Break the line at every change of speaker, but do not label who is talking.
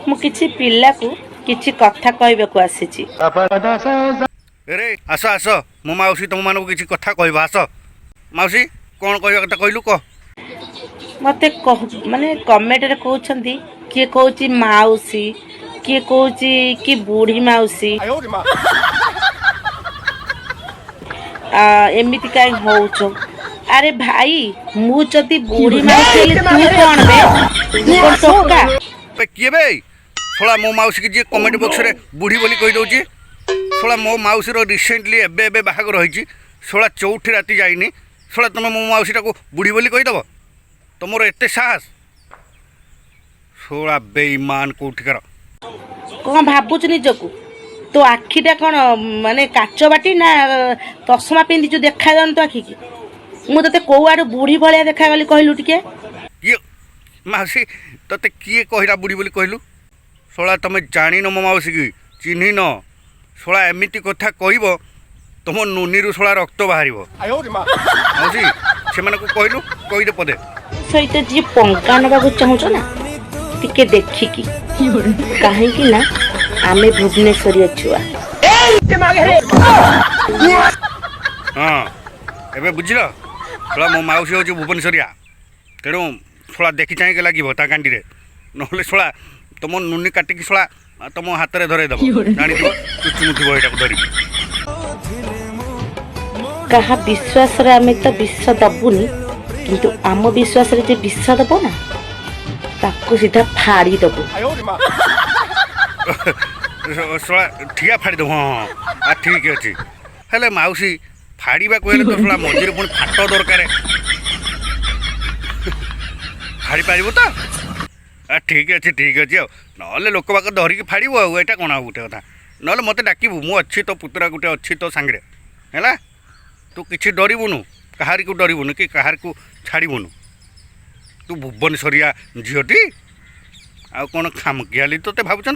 ମୁଁ କିଛି ପିଲାକୁ କିଛି କଥା କହିବାକୁ ଆସିଛି।
रे आस आस मो मौसी तुम मानक किसी कथा कह आस मौसी कौन कह कथा कहलु कह
मते माने कमेंट रे कहउछंती किए कहउची माउसी किए कहउची कि बूढ़ी माउसी एमिति काई होउछ। अरे भाई मु जदी बूढ़ी माउसी हेले तू कोन बे तू कोन टोका
बे किए बे थोड़ा मो मौसी की जे कमेंट बॉक्स रे बूढ़ी बोली कहि दउची थोड़ा मो मौसी रो रिसेंटली एबे एबे बाहाग रही थोड़ा चौथी राति जाइनी थोड़ा तुम मो मौसीटा को बूढ़ी बोली कहीदेव तुमर एत साहस थोड़ा बेईमान कौटिकार
कौन भावुच निजकू तो आखिटा कौन माने काच बाटी ना चषमा पिंधि देखा जान तो आखि की मुझे कौ आड़ बूढ़ी भाया देखा गली कहलु टिके
किए मौसी ते किए कहला बूढ़ी बोली कहलु थोड़ा तुम जान मो मौसी की चिन्ह न थोड़ा एमती कथा कह तुम नुनी थोड़ा रक्त बाहर मौसी से कहलु कहीदे पदे
सहित जी पंका नवा चाहूच ना टिके देखिकी कहीं ना आमे भुवनेश्वरी छुआ
हाँ एबे बुझल थोड़ा मो मौसी हूँ भुवनेश्वरिया तेणु थोड़ा देखी चाहिए लगे कांडी ना थोड़ा तुम नुनी काटिकी थोड़ा तुम हाथ में धरे दब जान चुचुमुथिब यहाँ धर
कहा विश्वास रे आमे तो विश्व दबुनी किंतु आम विश्वास रे जे विश्व दब ना ताको सीधा फाड़ी दबु
थोड़ा ठिया फाड़ी दब हाँ ठीक अच्छे हेले मौसी फाड़ा कहले तो थोड़ा मझे पुणी फाट दरकार फाड़ी पार तो ठीक अच्छे ना लोक बाक धरिकी फाड़ आईटा कौन आ गोटे कथा ना मत डाकबू मुझे तो पुतरा गोटे अच्छी तो सांगे है तू किसी डरबुनु कहार को डरबुनु कि कहार को छाड़बुनु तू भुवनेश्वरिया झीटी आ कौन खामखियाली तो भावुं